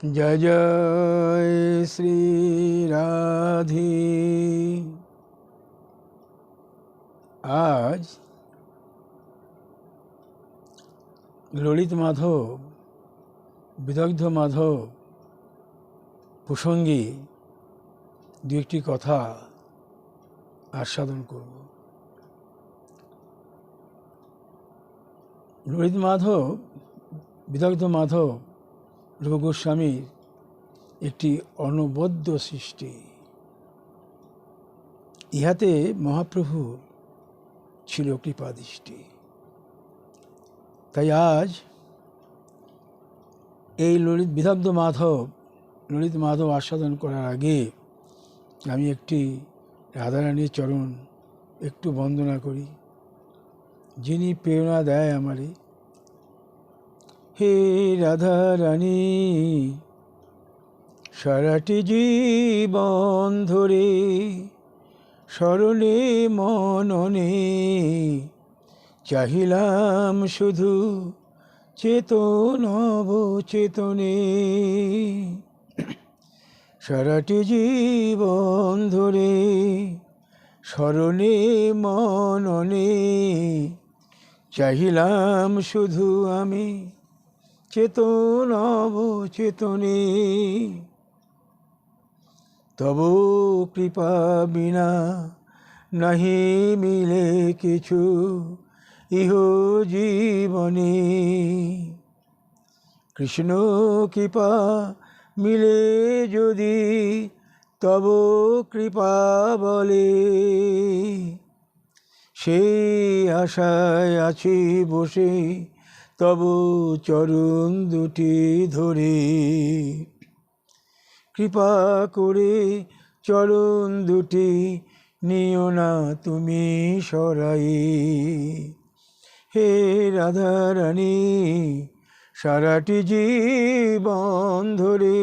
জয় জয় শ্রী রাধে। আজ ললিত মাধব, বিদগ্ধ মাধব প্রসঙ্গে দু একটি কথা আস্বাদন করব। ললিত মাধব, বিদগ্ধ মাধব রূপ গোস্বামীর একটি অনবদ্য সৃষ্টি। ইহাতে মহাপ্রভুর ছিল কৃপাদৃষ্টি। তাই আজ এই বিদগ্ধ ললিত মাধব আস্বাদন করার আগে আমি একটি রাধারানীর চরণ একটু বন্দনা করি, যিনি প্রেরণা দেয় আমারে। হে রাধারানী, সারাটি জীবন ধরে স্মরণে মননে চাহিলাম শুধু চেতন অবচেতনে। সারাটি জীবন ধরে স্মরণে মননে চাহিলাম শুধু আমি চেতন অবচেতনে। তব কৃপা বিনা নাহি মিলে কিছু ইহ জীবনে। কৃষ্ণ কৃপা মিলে যদি তব কৃপা বলে, সেই আশায় আছি বসে তব চরণ দুটি ধরে। কৃপা করে চরণ দুটি নিও না তুমি সরাই। হে রাধারানী, সারাটি জীবন ধরে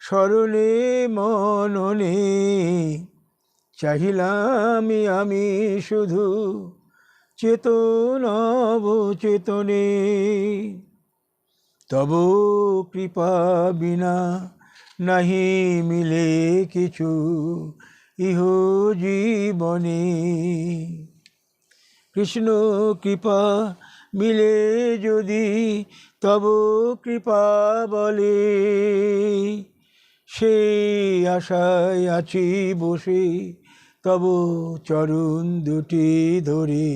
স্মরণে মননে চাহিলাম আমি শুধু চেতন অবচেতনে। তব কৃপা বিনা নাহি মিলে কিছু ইহ জীবনে। কৃষ্ণ কৃপা মিলে যদি তব কৃপা বলে, সেই আশায় আছি বসে তব চরণ দুটি ধরে।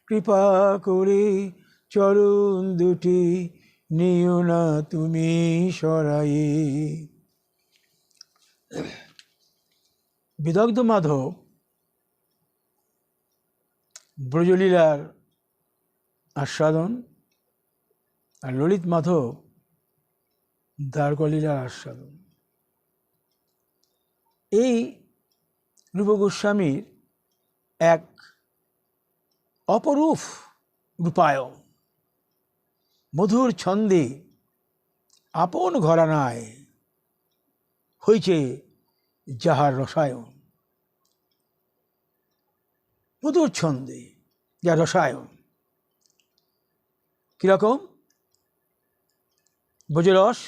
কৃপা করে চরণ দুটি নিও না তুমি সরাই। বিদগ্ধ মাধব ব্রজলীলার আস্বাদন, আর ললিত মাধব দ্বারকালীলার আস্বাদন। এই রূপ গোস্বামীর এক অপরূপ রূপায়ণ। মধুর ছন্দে আপন ঘরানায় হয়েছে যাহার রসায়ন। মধুর ছন্দে যা রসায়ন কিরকম? ব্রজরস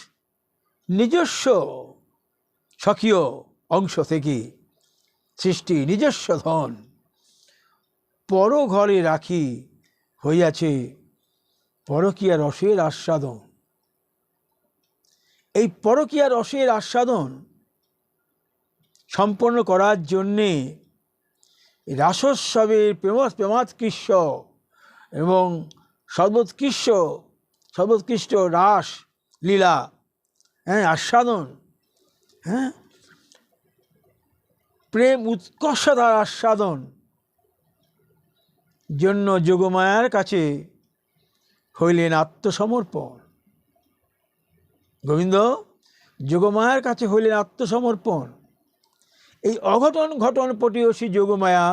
নিজস্ব স্বকীয় অংশ থেকে সৃষ্টি নিজস্ব ধন পর ঘরে রাখি হইয়াছে পরকীয়া রসের আস্বাদন। এই পরকীয়া রসের আস্বাদন সম্পন্ন করার জন্যে রাসোৎসবের প্রেমাৎকৃষ্ট এবং সর্বোৎকৃষ্ট রাস লীলা আস্বাদন, প্রেম উৎকর্ষতার আস্বাদন জন্য যোগমায়ার কাছে হইলেন আত্মসমর্পণ। গোবিন্দ যোগমায়ার কাছে হইলেন আত্মসমর্পণ। এই অঘটন ঘটন পটীয়সী যোগমায়া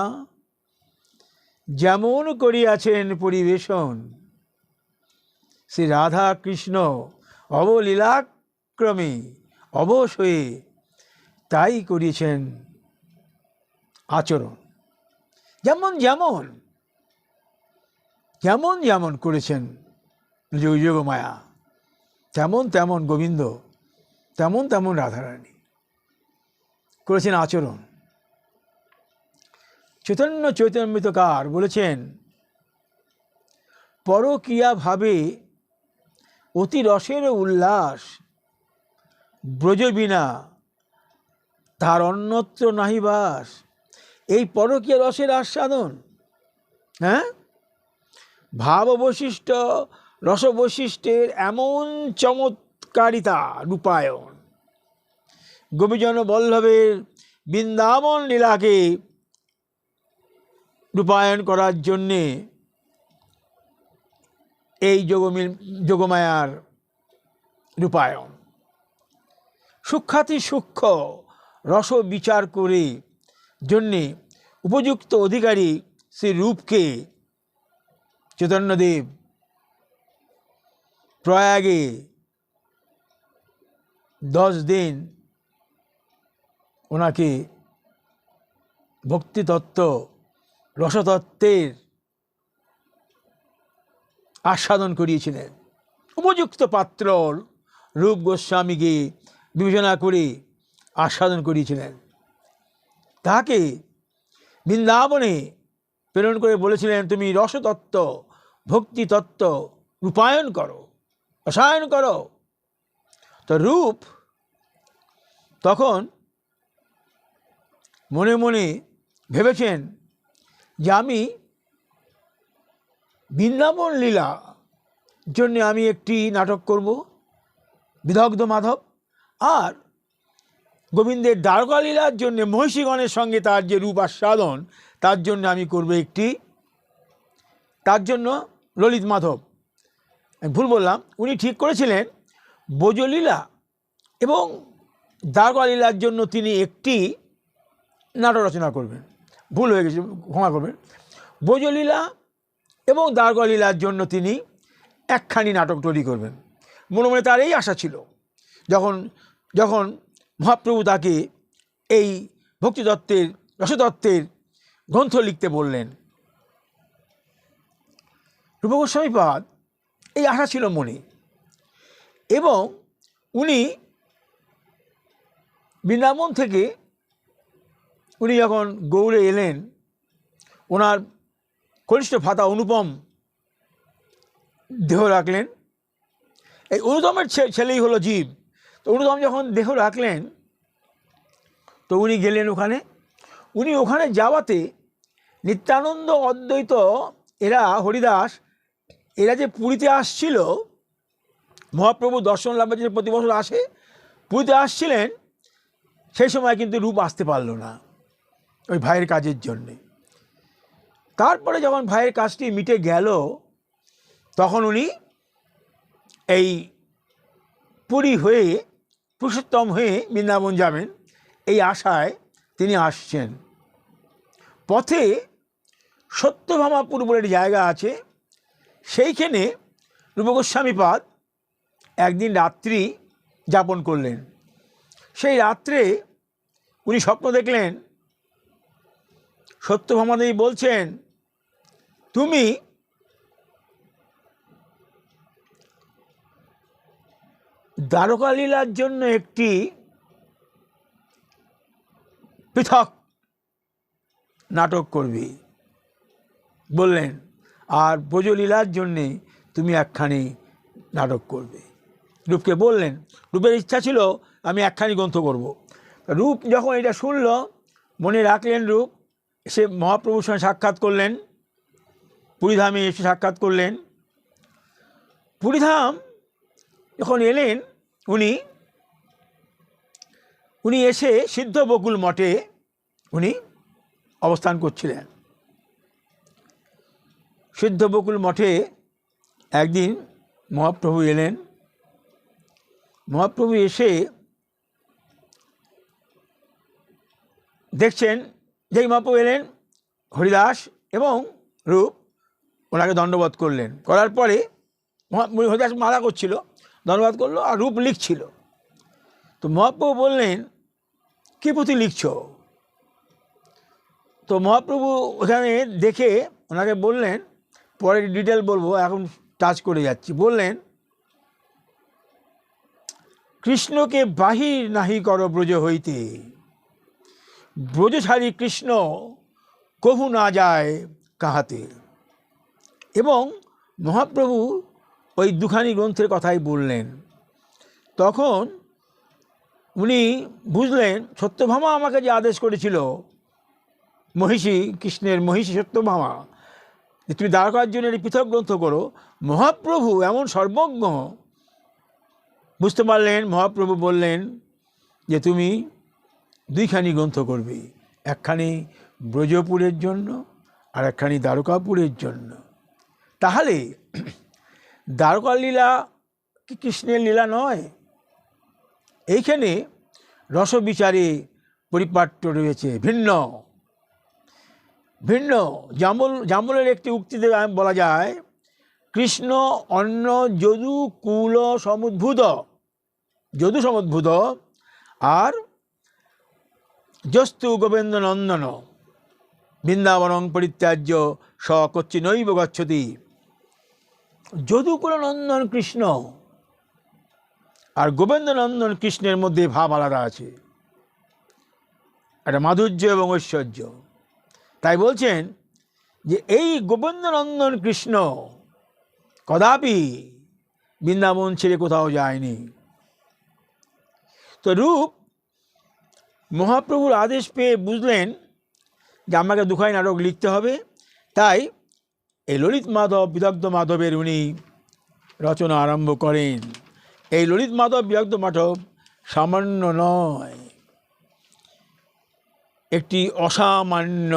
যেমন করিয়াছেন পরিবেশন, শ্রী রাধা কৃষ্ণ অবলীলাক্রমে অবশ হয়ে তাই করিয়েছেন আচরণ। যেমন যেমন যেমন যেমন করেছেন যোগমায়া, তেমন তেমন গোবিন্দ, তেমন তেমন রাধারানী করেছেন আচরণ। চৈতন্য চৈতন্যমৃতকার বলেছেন, পরকীয়া ভাবে অতি রসের উল্লাস, ব্রজ বিনা তার অন্যত্র নাহি বাস। এই পরকীয়া রসের আস্বাদন, হ্যাঁ, ভাব বৈশিষ্ট্য রস বৈশিষ্ট্যের এমন চমৎকারিতা রূপায়ণ, গোপীজন বল্লভের বৃন্দাবন লীলাকে রূপায়ণ করার জন্যে এই যোগমায়ার রূপায়ণ। সূক্ষাতি সূক্ষ্ম রস বিচার করে জন্যে উপযুক্ত অধিকারী শ্রী রূপকে চৈতন্যদেব প্রয়াগে 10 দিন ওনাকে ভক্তিতত্ত্ব রসতত্ত্বের আস্বাদন করিয়েছিলেন। উপযুক্ত পাত্র রূপ গোস্বামীকে বিবেচনা করে আস্বাদন করিয়েছিলেন। তাকে বৃন্দাবনে প্রেরণ করে বলেছিলেন, তুমি রসতত্ত্ব ভক্তিতত্ত্ব রূপায়ণ করো, রসায়ন করো। তো রূপ তখন মনে মনে ভেবেছেন যে আমি বৃন্দাবন লীলা জন্য আমি একটি নাটক করব, বিদগ্ধ মাধব, আর গোবিন্দের দ্বারকা লীলার জন্য মহিষীগণের সঙ্গে তার যে রূপ আস্বাদন তার জন্য আমি করব একটি, তার জন্য ললিত মাধব। আমি ভুল বললাম, উনি ঠিক করেছিলেন ব্রজলীলা এবং দ্বারকা লীলার জন্য তিনি একটি নাটক রচনা করবেন। ভুল হয়ে গেছে, ক্ষমা করবেন। ব্রজলীলা এবং দ্বারকা লীলার জন্য তিনি একখানি নাটক তৈরি করবেন। মনে মনে তার এই আশা ছিল। যখন যখন মহাপ্রভু তাকে এই ভক্তিতত্ত্বের রসতত্ত্বের গ্রন্থ লিখতে বললেন, রূপ গোস্বামীপাদ এই আশা ছিল মনে, এবং উনি বৃন্দাবন থেকে উনি যখন গৌড়ে এলেন, ওনার কনিষ্ঠ ভ্রাতা অনুপম দেহ রাখলেন। এই অনুপমের ছেলেই হলো জীব। তো অনুপম যখন দেহ রাখলেন তো উনি গেলেন ওখানে। উনি ওখানে যাওয়াতে নিত্যানন্দ অদ্বৈত এরা হরিদাস এরা যে পুরীতে আসছিল, মহাপ্রভু দর্শন লাভের জন্য প্রতি বছর আসে, পুরীতে আসছিলেন, সেই সময় কিন্তু রূপ আসতে পারল না ওই ভাইয়ের কাজের জন্যে। তারপরে যখন ভাইয়ের কাজটি মিটে গেল তখন উনি এই পুরী হয়ে পুরুষোত্তম হয়ে বৃন্দাবন যাবেন এই আশায় তিনি আসছেন। পথে সত্যভামাপুর বলে জায়গা আছে, সেইখানে রূপ গোস্বামীপাদ একদিন রাত্রি যাপন করলেন। সেই রাত্রে উনি স্বপ্ন দেখলেন, সত্যভামাদেবী বলছেন, তুমি দ্বারকা লীলার জন্য একটি পৃথক নাটক করবে বললেন, আর ব্রজলীলার জন্যে তুমি একখানি নাটক করবে। রূপকে বললেন, রূপের ইচ্ছা ছিল আমি একখানি গ্রন্থ করব। রূপ যখন এটা শুনল মনে রাখলেন, রূপ সে মহাপ্রভুর সঙ্গে সাক্ষাৎ করলেন, পুরীধামে এসে সাক্ষাৎ করলেন। পুরীধাম যখন এলেন উনি এসে সিদ্ধ বকুল মঠে উনি অবস্থান করছিলেন। সিদ্ধ বকুল মঠে একদিন মহাপ্রভু এলেন। মহাপ্রভু এসে দেখছেন, যেই মহাপ্রভু এলেন হরিদাস এবং রূপ ওনাকে দণ্ডবোধ করলেন। করার পরে হরিদাস মালা করছিল, দণ্ডবোধ করলো, আর রূপ লিখছিল। তো মহাপ্রভু বললেন, কী পুঁথি লিখছ? তো মহাপ্রভু ওখানে দেখে ওনাকে বললেন, পরে ডিটেল বলবো, এখন টাচ করে যাচ্ছি, বললেন কৃষ্ণকে বাহির নাহি কর ব্রজ হইতে, ব্রজ ছাড়ি কৃষ্ণ কহু না যায় কাহাতে। এবং মহাপ্রভু ওই দুখানি গ্রন্থের কথাই বললেন। তখন উনি বুঝলেন সত্যভামা আমাকে যে আদেশ করেছিল, মহিষী, কৃষ্ণের মহিষী সত্যভামা, যে তুমি দ্বারকার জন্য একটি পৃথক গ্রন্থ করো, মহাপ্রভু এমন সর্বজ্ঞ বুঝতে পারলেন। মহাপ্রভু বললেন যে তুমি দুইখানি গ্রন্থ করবে, একখানি ব্রজপুরের জন্য আর একখানি দ্বারকাপুরের জন্য। তাহলে দ্বারকার লীলা কি কৃষ্ণের লীলা নয়? এইখানে রসবিচারে পরিপাট্য রয়েছে, ভিন্ন ভিন্ন। জামলের একটি উক্তিতে বলা যায়, কৃষ্ণ অন্য যদু কুল সমুদ্ভূত, যদু সমুদ্ভূত, আর যস্তু গোবিন্দ নন্দন বৃন্দাবনং পরিত্যাজ্য স কচ্ছি নৈব গচ্ছতি। যদুকুল নন্দন কৃষ্ণ আর গোবিন্দ নন্দন কৃষ্ণের মধ্যে ভাব আলাদা আছে, একটা মাধুর্য এবং ঐশ্বর্য। তাই বলছেন যে এই গোবিন্দ নন্দন কৃষ্ণ কদাপি বৃন্দাবন ছেড়ে কোথাও যায়নি। তো রূপ মহাপ্রভুর আদেশ পেয়ে বুঝলেন যে আমাকে দুখানি নাটক লিখতে হবে। তাই এই ললিত মাধব বিদগ্ধ মাধবের উনি রচনা আরম্ভ করেন। এই ললিত মাধব বিদগ্ধ মাধব সামান্য নয়, একটি অসামান্য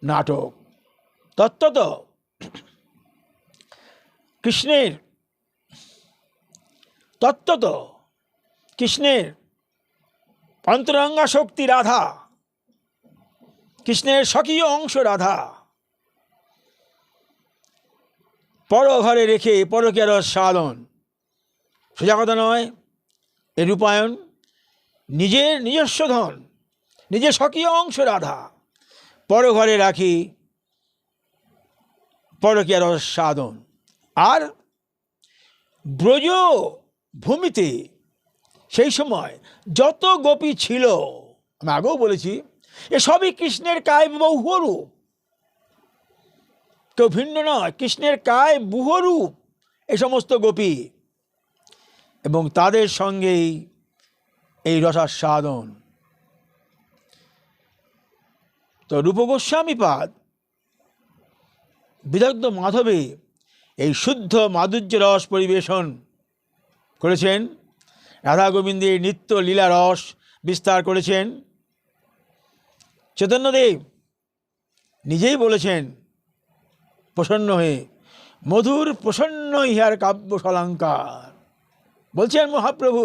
নাটক। তত্ত্বত কৃষ্ণের অন্তরঙ্গা শক্তি রাধা, কৃষ্ণের স্বকীয় অংশ রাধা, পর ঘরে রেখে পরকীয়ার সাধন, সোজা কথা নয়। এর রূপায়ণ নিজের নিজস্ব ধন, নিজের স্বকীয় অংশ রাধা পর ঘরে রাখি পরকীয়ার সাধন। আর ব্রজ ভূমিতে সেই সময় যত গোপী ছিল, আমি আগেও বলেছি, এসবই কৃষ্ণের কায় বহুরূপ, কেউ ভিন্ন নয়। কৃষ্ণের কায় বহুরূপ এই সমস্ত গোপী, এবং তাদের সঙ্গেই এই রসাস্বাদন। তো রূপ গোস্বামীপাদ বিদগ্ধ মাধবে এই শুদ্ধ মাধুর্য রস পরিবেশন করেছেন, রাধা গোবিন্দের নিত্য লীলা রস বিস্তার করেছেন। চৈতন্যদেব নিজেই বলেছেন প্রসন্ন হয়ে, মধুর প্রসন্ন ইহার কাব্য শালঙ্কার। বলছেন মহাপ্রভু,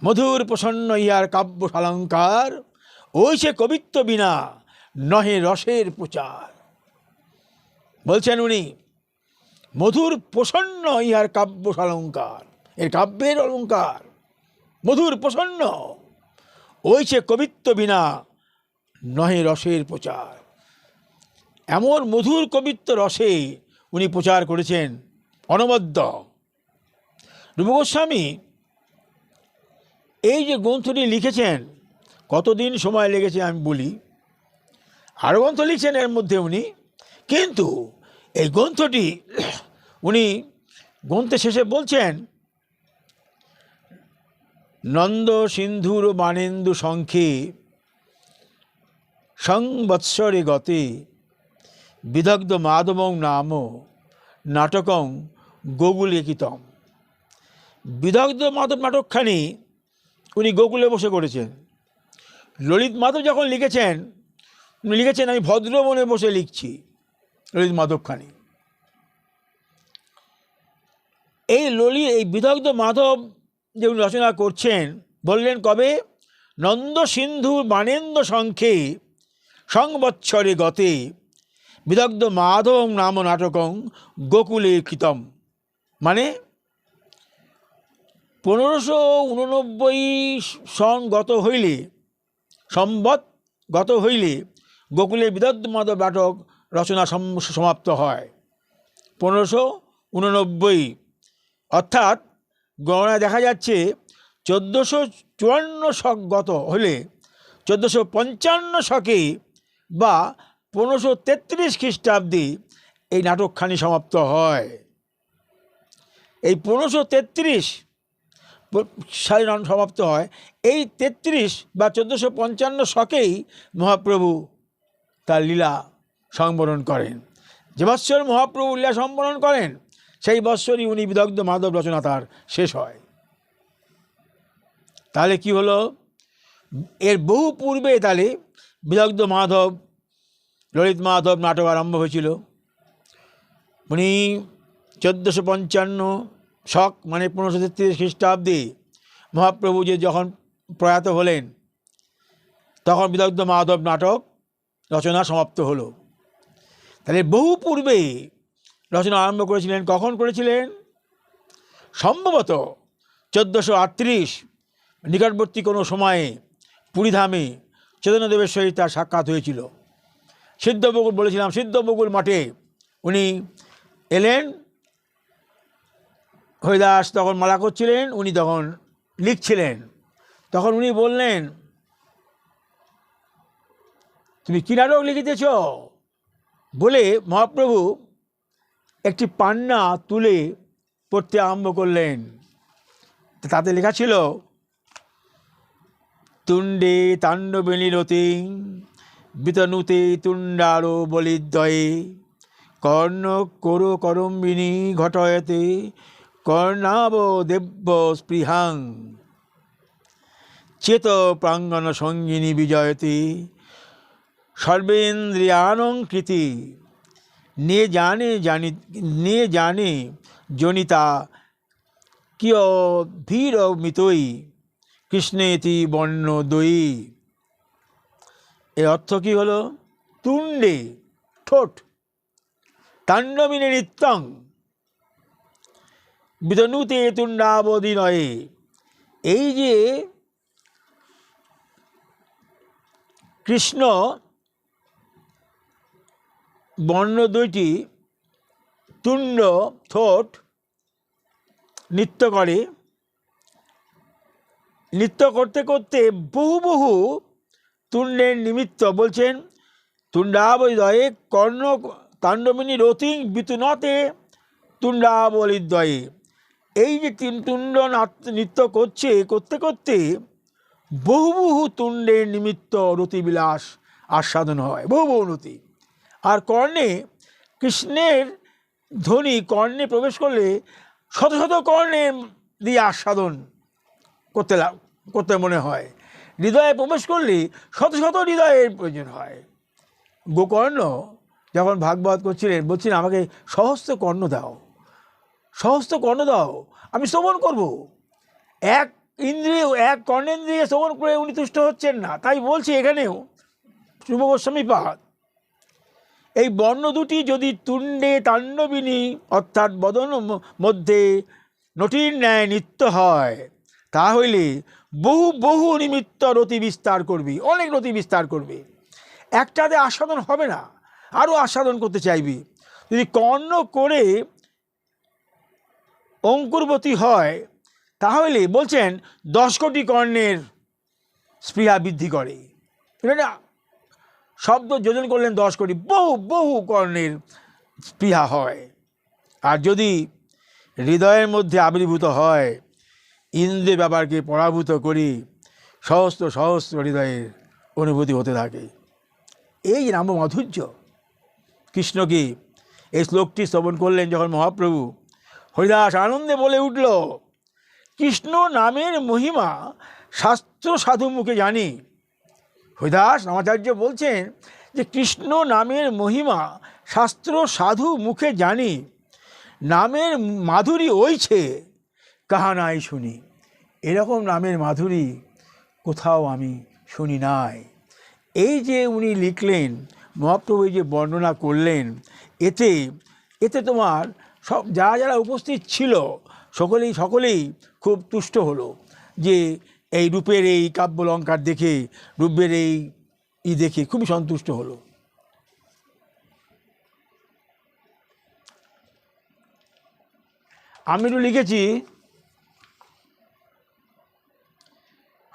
মধুর প্রসন্ন ইহার কাব্য শালঙ্কার, ওই সে কবিত্ব বিনা নহে রসের প্রচার। বলছেন উনি, মধুর প্রসন্ন ইহার কাব্য শালঙ্কার, এর কাব্যের অলঙ্কার মধুর প্রসন্ন, ওই সে কবিত্ব বিনা নহে রসের প্রচার। এমন মধুর কবিত্ব রসে উনি প্রচার করেছেন অনবদ্য। রূপ গোস্বামী এই যে গ্রন্থটি লিখেছেন, কতদিন সময় লেগেছে আমি বলি। আরও গ্রন্থ লিখছেন এর মধ্যে উনি, কিন্তু এই গ্রন্থটি উনি গ্রন্থের শেষে বলছেন, নন্দ সিন্ধুর বানেন্দু শঙ্খে সংবৎসরে গতে বিদগ্ধ মাধবং নাম নাটকং গোকুলেকিতম। বিদগ্ধ মাধব নাটকখানি উনি গোকুলে বসে করেছেন। ললিত মাধব যখন লিখেছেন, উনি লিখেছেন আমি ভদ্রবনে বসে লিখছি ললিত মাধবখানি। এই বিদগ্ধ মাধব যে উনি রচনা করছেন, বললেন কবে? নন্দ সিন্ধু বানেন্দ্র শঙ্খে সংবৎসরে গতে বিদগ্ধ মাধব নাম নাটকং গোকুলে কৃতম। মানে 1589 সন গত হইলে, সম্বৎ গত হইলে গোকুলে বিদগ্ধ মাধব নাটক রচনা সমাপ্ত হয়। 1589, অর্থাৎ গণনায় দেখা যাচ্ছে 1454 শক গত হলে 1455 শকে বা 1533 খ্রিস্টাব্দে এই নাটকখানি সমাপ্ত হয়। এই 1533 সালে সমাপ্ত হয়। এই 33 বা 1455 শকেই মহাপ্রভু তার লীলা সংবরণ করেন। যে বৎসর মহাপ্রভু লীলা সম্বরণ করেন সেই বৎসরই উনি বিদগ্ধ মাধব রচনা তার শেষ হয়। তাহলে কি হলো, এর বহু পূর্বে তাহলে বিদগ্ধ মাধব, ললিত মাধব নাটক আরম্ভ হয়েছিল। উনি 1455 শক মানে 1533 খ্রিস্টাব্দে মহাপ্রভু যে যখন প্রয়াত হলেন তখন বিদগ্ধ মাধব নাটক রচনা সমাপ্ত হলো। তাহলে বহু পূর্বে রচনা আরম্ভ করেছিলেন। কখন করেছিলেন? সম্ভবত 1438 নিকটবর্তী কোনো সময়ে পুরীধামে চৈতন্যদেবের সহিত তার সাক্ষাৎ হয়েছিল। সিদ্ধবকুল বলেছিলাম, সিদ্ধবকুল মঠে উনি এলেন। হরিদাস তখন মালা করছিলেন, উনি তখন লিখছিলেন। তখন উনি বললেন, তুমি কী নাটক লিখিতেছ বলে মহাপ্রভু একটি পান্না তুলে পড়তে আরম্ভ করলেন। তাতে লেখা ছিল, তুণ্ডে তাণ্ডবিনী রতিং বিতনুতে তুণ্ডারো বলিদ্বয়ে কর্ণ করো করম্বিনী ঘটয়তে কর্ণাব দেব্য স্পৃহাং চেত প্রাঙ্গণ সঙ্গিনী বিজয়তে সর্বেন্দ্রিয়ানং কৃতি নে জানে জনিতা কিয় ধীর মিতই কৃষ্ণেতি বর্ণ দয়ী। এর অর্থ কী হলো? তুণ্ডে ঠোঁট, তাণ্ডবিনী নৃত্যং বিতনুতে তুণ্ডাবধি নয়ে। এই যে কৃষ্ণ বর্ণ দুইটি, তুণ্ড ঠোঁট নৃত্য করে, নৃত্য করতে করতে বহু বহু তুণ্ডের নিমিত্ত বলছেন তুণ্ডাবলিদ্বয়ে কর্ণ তাণ্ডবিনী রতিং বিতুনতে তুণ্ডাবলিদ্বয়ে। এই যে তুণ্ড নৃত্য করতে করতে বহু বহু তুণ্ডের নিমিত্ত রতিবিলাস আস্বাদন হয়, বহু বহু রতি। আর কর্ণে কৃষ্ণের ধ্বনি কর্ণে প্রবেশ করলে শত শত কর্ণের দিয়ে আস্বাদন করতে মনে হয়। হৃদয়ে প্রবেশ করলে শত শত হৃদয়ের প্রয়োজন হয়। গোকর্ণ যখন ভাগবত করছিলেন বলছিলেন, আমাকে সহস্র কর্ণ দাও, সহস্র কর্ণ দাও, আমি শ্রবণ করব। এক কর্ণেন্দ্রিয়ে শ্রবণ করে উনি তুষ্ট হচ্ছেন না। তাই বলছি এখানেও শুভ গোস্বামী পাদ, এই বর্ণ দুটি যদি তুণ্ডে তাণ্ডবিনী অর্থাৎ বদন মধ্যে নটির ন্যায় নৃত্য হয়, তাহলে বহু বহু নিমিত্ত রতি বিস্তার করবি, অনেক রতি বিস্তার করবে। একটাতে আস্বাদন হবে না, আরও আস্বাদন করতে চাইবি। যদি কর্ণ করে অঙ্কুরবতী হয় তাহলে বলছেন 10 কোটি কর্ণের স্পৃহা বৃদ্ধি করে। এটা শব্দ যোজন করলেন 10 কোটি, বহু বহু কর্ণের স্পৃহা হয়। আর যদি হৃদয়ের মধ্যে আবির্ভূত হয়, ইন্দ্রিয় ব্যাপারকে পরাভূত করি সহস্র সহস্র হৃদয়ের অনুভূতি হতে থাকে। এই নাম মাধুর্য। কৃষ্ণকে এই শ্লোকটি শ্রবণ করলেন যখন মহাপ্রভু, হরিদাস আনন্দে বলে উঠল, কৃষ্ণ নামের মহিমা শাস্ত্র সাধু মুখে জানি। হরিদাস রামাচার্য বলছেন যে কৃষ্ণ নামের মহিমা শাস্ত্র সাধু মুখে জানি, নামের মাধুরী ওইছে কাহা নাই শুনি। এরকম নামের মাধুরী কোথাও আমি শুনি নাই। এই যে উনি লিখলেন, মহাপ্রভু এই যে বর্ণনা করলেন, এতে তোমার সব যারা উপস্থিত ছিল সকলেই খুব তুষ্ট হলো যে এই রূপের এই কাব্যলঙ্কার দেখে, রূপের এই দেখে খুবই সন্তুষ্ট হলো। আমি তো লিখেছি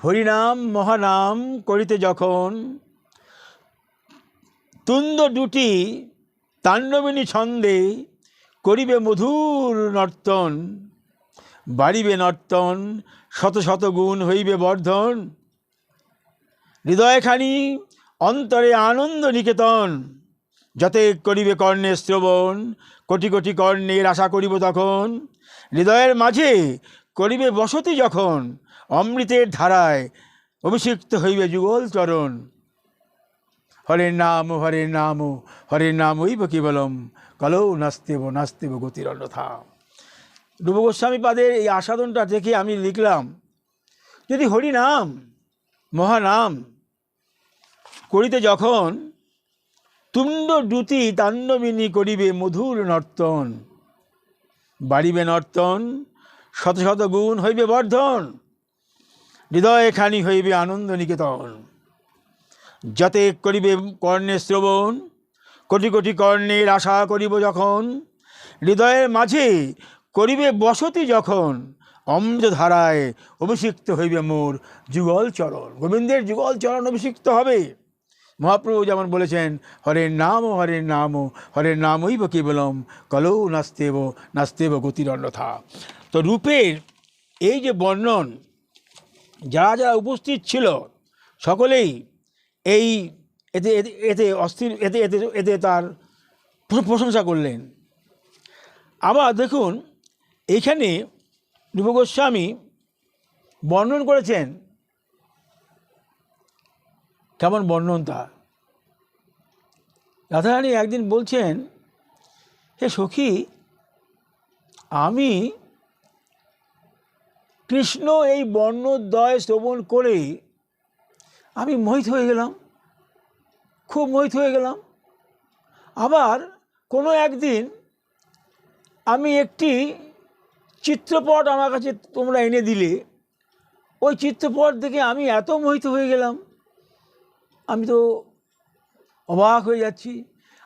হরিনাম মহানাম করিতে যখন তুন্দ দুটি তাণ্ডবিনী ছন্দে করিবে মধুর নর্তন, বাড়িবে নর্তন শত শত গুণ হইবে বর্ধন, হৃদয়খানি অন্তরে আনন্দ নিকেতন, যতে করিবে কর্ণে শ্রবণ কোটি কোটি কর্ণের আশা করিব তখন, হৃদয়ের মাঝে করিবে বসতি যখন অমৃতের ধারায় অভিষিক্ত হইবে যুগল চরণ। হরের নাম হরের নাম হরের নামইব কেবলম কলৌ নাস্তেব নাস্তেব গতির অন্যথা। রূপ গোস্বামী পাদের এই আস্বাদনটা দেখে আমি লিখলাম, যদি হরিনাম মহানাম করিতে যখন তুণ্ড দ্যুতি তাণ্ডবিনী করিবে মধুর নর্তন, বাড়িবে নর্তন শত শত গুণ হইবে বর্ধন, হৃদয় খানি হইবে আনন্দ নিকেতন, যাতে করিবে কর্ণে শ্রবণ কোটি কোটি কর্ণের আশা করিব যখন, হৃদয়ের মাঝে করিবে বসতি যখন অমৃত ধারায় অভিষিক্ত হইবে মোর যুগল চরণ। গোবিন্দের যুগল চরণ অভিষিক্ত হবে। মহাপ্রভু যেমন বলেছেন, হরের নাম হরের নামইব কেবলম কলৌ নাস্তেব নাস্তেব গতির অন্যথা। তো রূপের এই যে বর্ণন, যারা যারা উপস্থিত ছিল সকলেই এই এতে এতে এতে অস্থির এতে এতে এতে তার প্রশংসা করলেন। আবার দেখুন এইখানে রূপ গোস্বামী বর্ণন করেছেন, কেমন বর্ণন তার। রাধারানী একদিন বলছেন, হে সখী, আমি কৃষ্ণ এই বর্ণদ্বয় শ্রবণ করে আমি মোহিত হয়ে গেলাম, খুব মোহিত হয়ে গেলাম। আবার কোনো একদিন আমি একটি চিত্রপট আমার কাছে তোমরা এনে দিলে, ওই চিত্রপট দেখে আমি এত মোহিত হয়ে গেলাম, আমি তো অবাক হয়ে যাচ্ছি।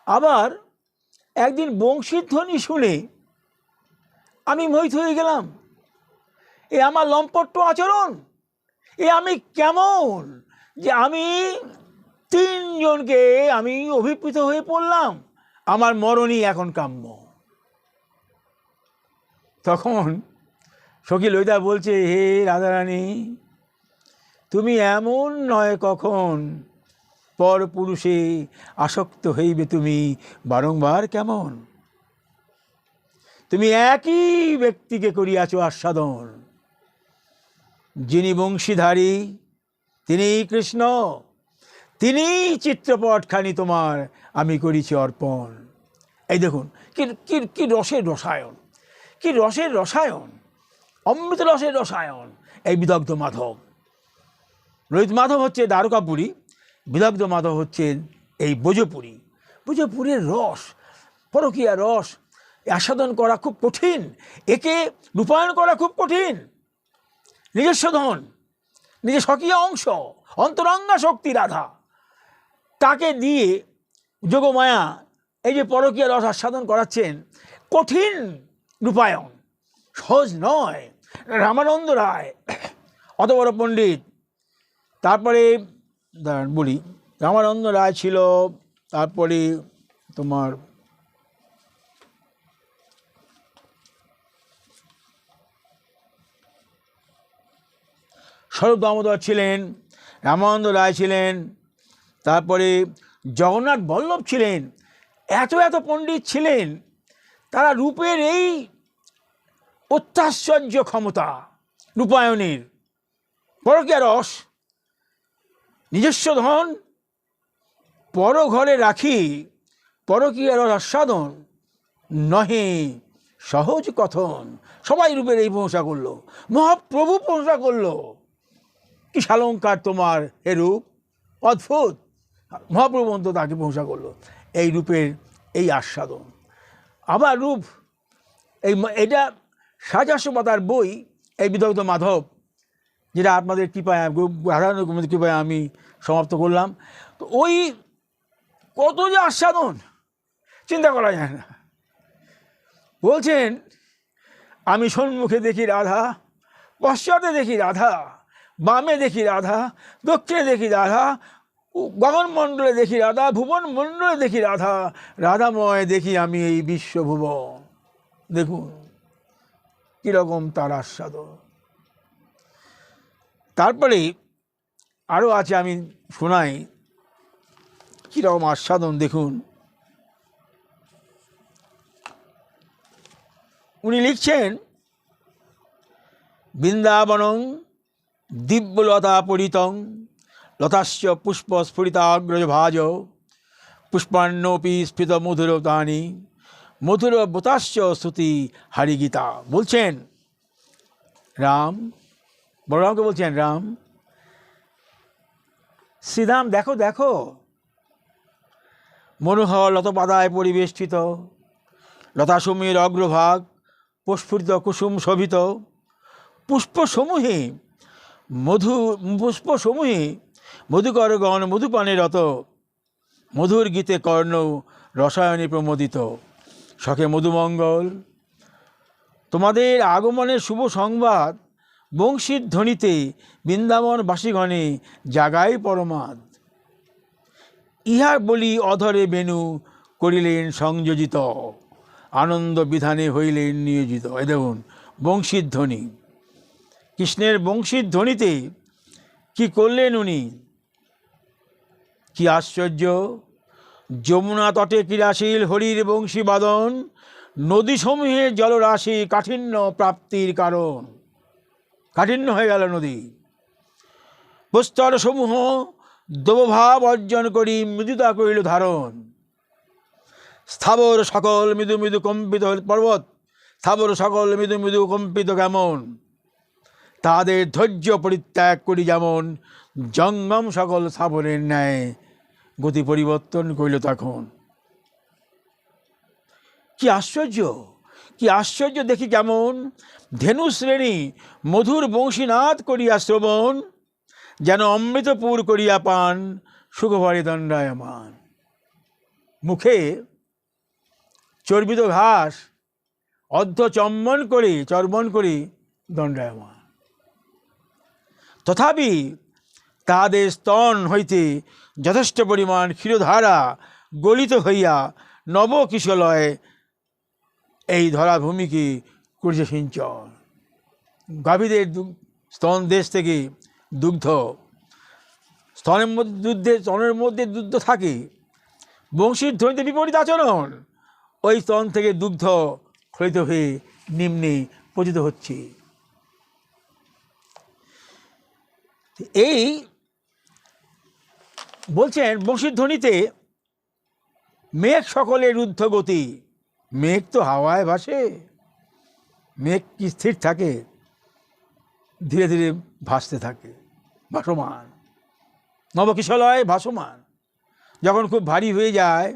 আবার একদিন বংশীর ধ্বনি শুনে আমি মোহিত হয়ে গেলাম। এ আমার লম্পট্ট আচরণ, এ আমি কেমন যে আমি তিনজনকে আমি অভিপ্রীত হয়ে পড়লাম, আমার মরণই এখন কাম্য। তখন সখী ললিতা বলছে, হে রাধারানী, তুমি এমন নয় কখন পর পুরুষে আসক্ত হইবে তুমি বারংবার কেমন, তুমি একই ব্যক্তিকে করিয়াছ আস্বাদন, যিনি বংশীধারী তিনি কৃষ্ণ, তিনি চিত্রপটখানি তোমার আমি করিছি অর্পণ। এই দেখুন কি কি কি রসের রসায়ন, কি রসের রসায়ন, অমৃত রসের রসায়ন এই বিদগ্ধ মাধব। ললিত মাধব হচ্ছে দ্বারকাপুরী, বিদগ্ধ মাধব হচ্ছেন এই ভোজপুরী। ভোজপুরের রস, পরকীয়া রস আস্বাদন করা খুব কঠিন, একে রূপায়ণ করা খুব কঠিন। নিজস্ব ধন, নিজের স্বকীয় অংশ, অন্তরঙ্গা শক্তি রাধা, তাকে দিয়ে যোগমায়া এই যে পরকীয়া রস আস্বাদন করাচ্ছেন, কঠিন রূপায়ণ, সহজ নয়। রামানন্দ রায় অত বড় পণ্ডিত, তারপরে বলি রামানন্দ রায় ছিল, তারপরে তোমার স্বরূপ দামোদর ছিলেন, রামানন্দ রায় ছিলেন, তারপরে জগন্নাথ বল্লভ ছিলেন। এত এত পণ্ডিত ছিলেন, তারা রূপের এই অত্যাশ্চর্য ক্ষমতা রূপায়ণের, পরকীয়া রস, নিজস্ব ধন পর ঘরে রাখি পরকীয়া রস আস্বাদন নহে সহজ কথন। সবাই রূপের এই প্রশংসা করলো, মহাপ্রভু প্রশংসা করলো, কি সালঙ্কার তোমার এ রূপ, অদ্ভুত। মহাপ্রভু অন্ত তাকে প্রশংসা করলো এই রূপের এই আস্বাদন। আবার রূপ এই এটা 700 পাতার বই, এই বিদগ্ধ মাধব, যেটা আপনাদের কৃপায় সাধারণ কৃপায় আমি সমাপ্ত করলাম। তো ওই কত যে আস্বাদন চিন্তা করা যায় না। বলছেন, আমি সম্মুখে দেখি রাধা, পশ্চাতে দেখি রাধা, বামে দেখি রাধা, দক্ষিণে দেখি রাধা, গগনমণ্ডলে দেখি রাধা, ভুবন মণ্ডলে দেখি রাধা, রাধাময় দেখি আমি এই বিশ্বভুবন। দেখুন কীরকম তার আস্বাদন। তারপরে আরও আছে, আমি শোনাই কীরকম আস্বাদন। দেখুন উনি লিখছেন, বৃন্দাবনং দিব্যলতা পরিতং লতাশ্চ পুষ্প স্ফুরিতাগ্রজ ভাজ পুষ্পান্নপি স্ফীত মধুরতানি মধুর বোতাশ্চ শ্রুতি হরিগীতা। বলছেন রাম, বলরামকে বলছেন, রাম শ্রীরাম দেখো দেখো, মনোহর লতপাদায় পরিবেষ্টিত, লতাসমূহের অগ্রভাগ প্রস্ফুটিত কুসুম শোভিত, পুষ্পসমূহে মধুকরগণ মধুপানে রত, মধুর গীতে কর্ণ রসায়নে প্রমোদিত। শখে মধুমঙ্গল তোমাদের আগমনের শুভ সংবাদ, বংশীর ধ্বনিতে বৃন্দাবনবাসীগণে জাগাই পরমাদ। ইহার বলি অধরে বেণু করিলেন সংযোজিত, আনন্দ বিধানে হইলেন নিয়োজিত। এ দেখুন বংশীর ধ্বনি, কৃষ্ণের বংশীর ধ্বনিতে কি করলেন উনি, কি আশ্চর্য। যমুনা তটে ক্রীড়াশীল হরির বংশী বাদন, নদীসমূহের জলরাশি কাঠিন্য প্রাপ্তির কারণ। কাঠিন্য হয়ে গেল নদী। প্রস্তর সমূহ দেবভাব অর্জন করি মৃদুতা করিল ধারণ। স্থাবর সকল মৃদু মৃদু কম্পিত পর্বত, স্থাবর সকল মৃদু মৃদু কম্পিত কেমন, তাদের ধৈর্য পরিত্যাগ করি যেমন, জঙ্গম সকল স্থাবরের ন্যায় গতি পরিবর্তন করিল তখন। কি আশ্চর্য, কি আশ্চর্য দেখি কেমন, ধেনু শ্রেণী মধুর বংশীনাদ করিয়া শ্রবণ, যেন অমৃতপুর করিয়া পান সুখভরে দণ্ডায়মান। মুখে চর্বিত ঘাস অর্ধ চর্বণ করে দণ্ডায়মান। তথাপি তাহাদের স্তন হইতে যথেষ্ট পরিমাণ ক্ষীরধারা গলিত হইয়া নবকিশলয় এই ধরাভূমিকে করেছে সিঞ্চন। গাভীদের স্তন দেশ থেকে দুগ্ধ, স্তনের মধ্যে দুগ্ধ থাকে, বংশীর ধ্বনিতে বিপরীত আচরণ, ওই স্তন থেকে দুগ্ধ ক্ষরিত হয়ে নিম্নে পতিত হচ্ছে। এই বলছেন বংশীর ধ্বনিতে মেঘ সকলের রুদ্ধ গতি। মেঘ তো হাওয়ায় ভাসে, মেঘ কি স্থির থাকে, ধীরে ধীরে ভাসতে থাকে, ভাসমান। নবকিশলয় ভাসমান, যখন খুব ভারী হয়ে যায়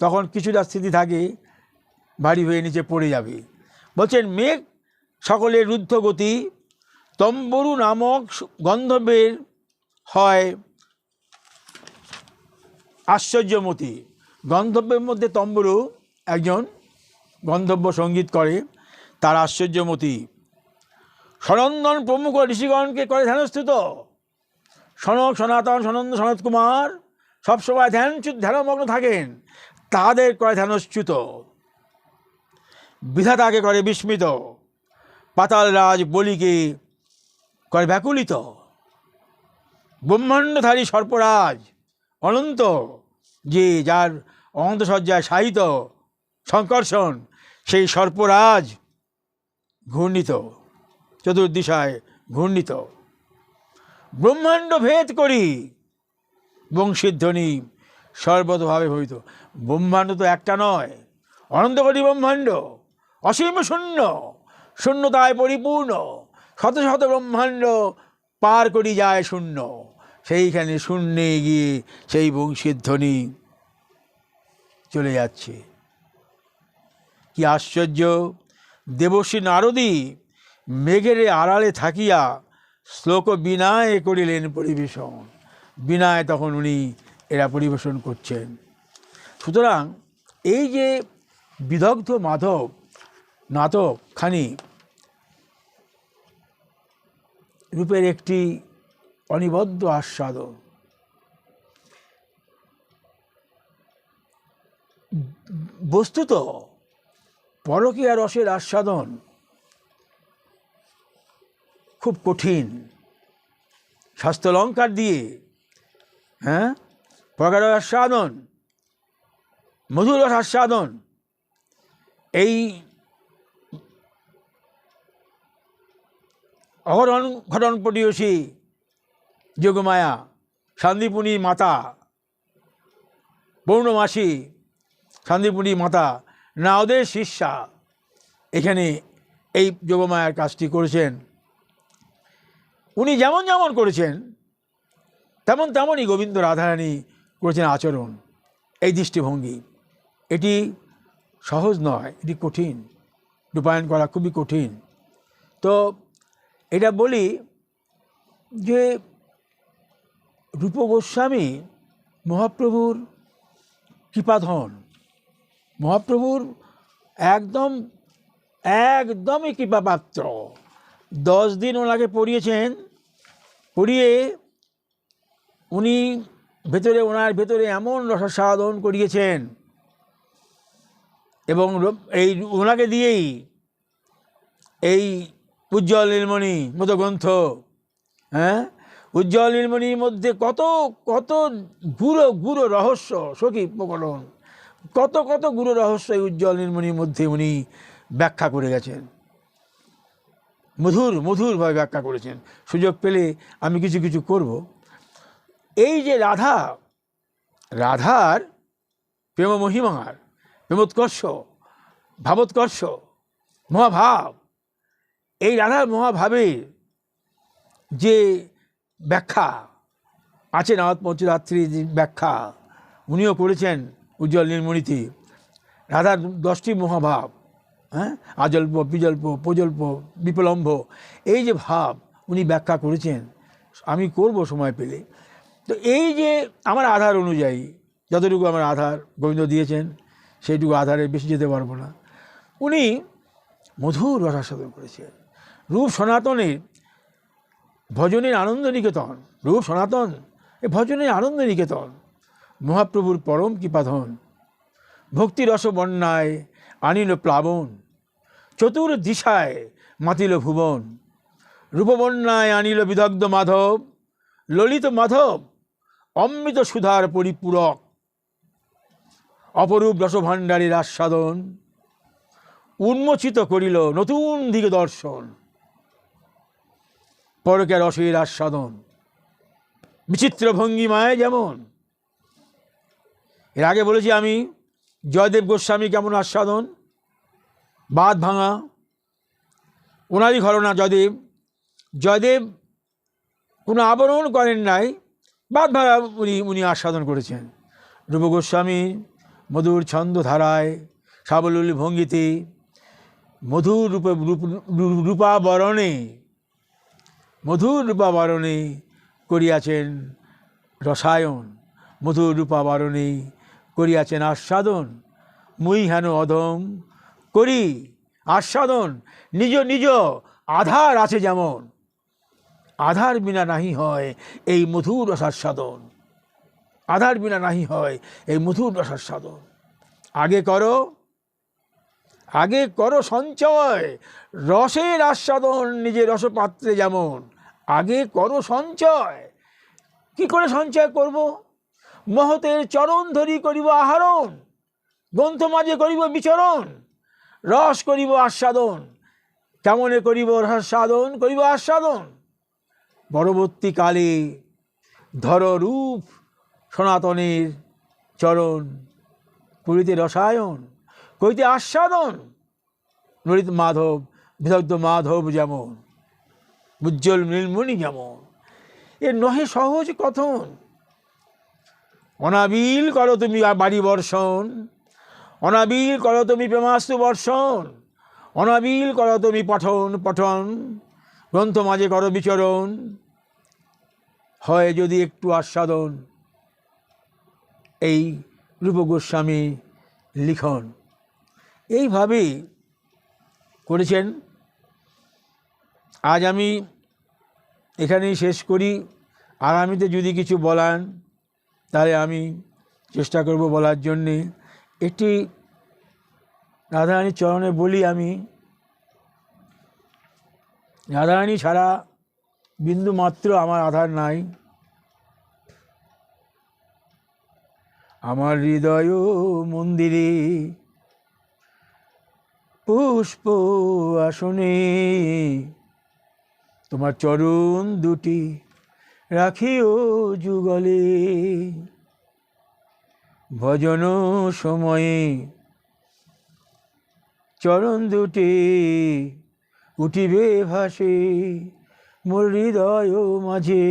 তখন কিছুটা স্থিতি থাকে, ভারী হয়ে নিচে পড়ে যাবে। বলছেন মেঘ সকলের রুদ্ধ গতি, তম্বরু নামক গন্ধর্বের হয় আশ্চর্যমতি। গন্ধর্বের মধ্যে তম্বরু একজন গন্ধর্ব সঙ্গীত করে, তার আশ্চর্যমতি। সনন্দন প্রমুখ ঋষিগণকে করে ধ্যানস্থিত। সনক, সনাতন, সনন্দ, সনত কুমার সবসময় ধ্যানমগ্ন থাকেন, তাদের করে ধ্যানচ্যুত। বিধাতাকে করে বিস্মিত, পাতাল রাজ বলিকে করে ব্যাকুলিত। ব্রহ্মাণ্ডধারী সর্পরাজ অনন্ত, যে যার অনন্তসজ্জায় শায়িত শঙ্কর্ষণ, সেই সর্পরাজ ঘূর্ণিত, চতুর্দিশায় ঘূর্ণিত। ব্রহ্মাণ্ড ভেদ করি বংশীর ধ্বনি সর্বতভাবে ভবিত। ব্রহ্মাণ্ড তো একটা নয়, অনন্ত কোটি ব্রহ্মাণ্ড, অসীম শূন্য, শূন্যতায় পরিপূর্ণ। শত শত ব্রহ্মাণ্ড পার করি যায় শূন্য, সেইখানে শূন্যে গিয়ে সেই বংশীর ধ্বনি চলে যাচ্ছে। কি আশ্চর্য! দেবশ্রী নারদী মেঘের আড়ালে থাকিয়া শ্লোক বিনায় করিলেন পরিবেশন। বিনায় তখন উনি এরা পরিবেশন করছেন। সুতরাং এই যে বিদগ্ধ মাধব নাটকখানি, রূপের একটি অনিবদ্য আস্বাদন। বস্তুত পরকীয়া রসের আস্বাদন খুব কঠিন। শাস্ত্রালঙ্কার দিয়ে পরকীয়া রস আস্বাদন, মধুর রস আস্বাদন, এই অঘটন ঘটন পটীয়সী যোগমায়া শান্তিপুরী মাতা, পৌর্ণমাসী শান্তিপুরী মাতা নাওদের শিষ্যা এখানে এই যোগমায়ার কাজটি করেছেন। উনি যেমন যেমন করেছেন তেমন তেমনই গোবিন্দ রাধারানী করেছেন আচরণ। এই দৃষ্টিভঙ্গি এটি সহজ নয়, এটি কঠিন, রূপায়ণ করা খুবই কঠিন। তো এটা বলি যে রূপ গোস্বামী মহাপ্রভুর কৃপাধন, মহাপ্রভুর একদমই কৃপাপাত্র। 10 দিন ওনাকে পড়িয়েছেন, পড়িয়ে উনি ওনার ভেতরে এমন রসাস্বাদন করিয়েছেন এবং এই ওনাকে দিয়েই এই উজ্জ্বল নীলমণি মতো গ্রন্থ, উজ্জ্বল নীলমণির মধ্যে কত কত গুরু রহস্য সখী প্রকটন, কত কত গুরু রহস্য এই উজ্জ্বল নীলমণির মধ্যে উনি ব্যাখ্যা করে গেছেন। মধুরভাবে ব্যাখ্যা করেছেন। সুযোগ পেলে আমি কিছু কিছু করব। এই যে রাধার প্রেম মহিমার প্রেমোৎকর্ষ, ভাবোৎকর্ষ, মহাভাব, এই রাধার মহাভাবের যে ব্যাখ্যা আছে, নারদ পঞ্চরাত্রির যে ব্যাখ্যা উনিও করেছেন উজ্জ্বল নীলমণিতে। রাধার 10টি মহাভাব, আজল্প, বিজল্প, প্রজল্প, বিপ্লম্ব, এই যে ভাব উনি ব্যাখ্যা করেছেন। আমি করব সময় পেলে। তো এই যে আমার আধার অনুযায়ী যতটুকু আমার আধার গোবিন্দ দিয়েছেন সেইটুকু আধারে বেশি যেতে পারবো না। উনি মধুর রসাস্বাদন করেছেন। রূপ সনাতনের ভজনের আনন্দ নিকেতন, রূপ সনাতন এ ভজনের আনন্দ নিকেতন, মহাপ্রভুর পরম কৃপাধন। ভক্তিরস বন্যায় আনিল প্লাবন, চতুর্দিশায় মাতিল ভুবন। রূপবন্যায় আনিল বিদগ্ধ মাধব, ললিত মাধব অমৃত সুধার পরিপূরক। অপরূপ রসভাণ্ডারীর আস্বাদন, উন্মোচিত করিল নতুন দিকে দর্শন। পরকীয়া রসের আস্বাদন বিচিত্র ভঙ্গিমায় যেমন, এর আগে বলেছি আমি জয়দেব গোস্বামী কেমন আস্বাদন, বাঁধ ভাঙা, ওনারই ঘটনা। জয়দেব কোনো আবরণ করেন নাই, বাঁধ ভাঙা উনি আস্বাদন করেছেন। রূপ গোস্বামী মধুর ছন্দ ধারায় সাবলীল ভঙ্গিতে মধুর রূপাবরণে করিয়াছেন রসায়ন, মধুর রূপাবরণে করিয়াছেন আস্বাদন। মুই হেন অধম করি আস্বাদন, নিজ নিজ আধার আছে যেমন। আধার বিনা নাহি হয় এই মধুর রসাস্বাদন, আধার বিনা নাহি হয় এই মধুর রসাস্বাদন। আগে করো সঞ্চয় রসের আস্বাদন, নিজের রসপাত্রে যেমন। আগে করো সঞ্চয়। কি করে সঞ্চয় করব? মহতের চরণ ধরি করিব আহরণ, গ্রন্থ মাঝে করিব বিচরণ, রস করিব আস্বাদন। কেমনে করিব রসাস্বাদন? করিব আস্বাদন পরবর্তীকালে ধর রূপ সনাতনের চরণ, করিতে রসায়ন, করিতে আস্বাদন। ললিত মাধব বিদগ্ধ মাধব যেমন, উজ্জ্বল নীলমণি যেমন। এ নহে সহজ কথন। অনাবিল করো তুমি বাড়ি বর্ষণ, অনাবিল করো তুমি প্রেমাস্তু বর্ষণ, অনাবিল করো তুমি পঠন, গ্রন্থ মাঝে করো বিচরণ। হয় যদি একটু আস্বাদন, এই রূপ গোস্বামী লিখন এইভাবেই করেছেন। আজ আমি এখানেই শেষ করি। আগামীতে যদি কিছু বলান তাহলে আমি চেষ্টা করব বলার জন্যে। একটি রাধারানীর চরণে বলি আমি, রাধারানী ছাড়া বিন্দু মাত্র আমার আধার নাই। আমার হৃদয় মন্দিরে পুষ্প আসনে তোমার চরণ দুটি রাখিও যুগলে। ভজন সময়ে চরণ দুটি উঠিবে ভাসে মোর হৃদয় মাঝে।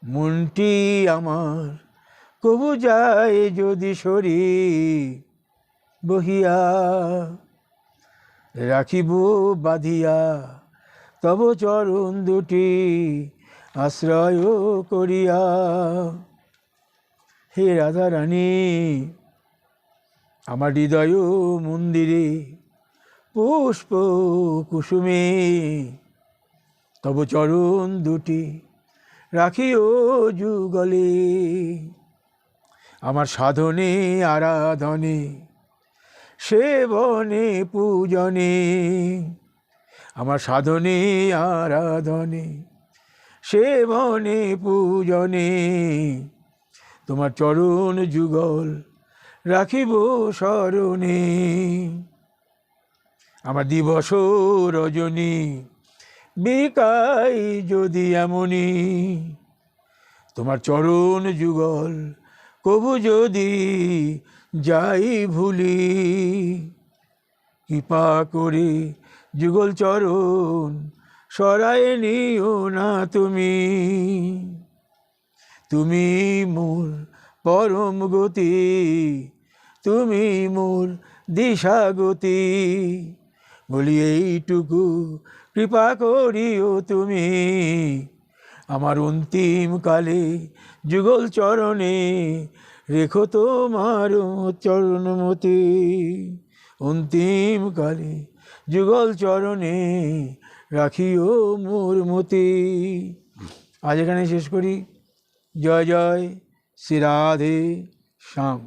মনটি আমার কবু যায় যদি সরি বহিয়া, রাখিব বাঁধিয়া তব চরণ দুটি আশ্রয় করিয়া। হে রাধারানী, আমার হৃদয় মন্দিরে পুষ্প কুসুমে তব চরণ দুটি রাখিও যুগলে। আমার সাধনে আরাধনে সেবনে পূজনে, আমার সাধনে আরাধনে সেবনে পূজনে তোমার চরণ যুগল রাখিব স্মরণে। আমার দিবস রজনী বিকাই যদি এমনি তোমার চরণ যুগল কবু যদি যাই ভুলি। কৃপা করে যুগল চরণ সরায় নিও না তুমি। তুমি মোর পরম গতি, তুমি মোর দিশা গতি। বলি এইটুকু কৃপা করিও তুমি আমার অন্তিম কালে যুগল চরণে রেখো তোমার চরণমতি। অন্তিম কালে যুগল চরণে রাখিও মোর মতি। আজ এখানে শেষ করি। জয় জয় শ্রী রাধে শ্যাম।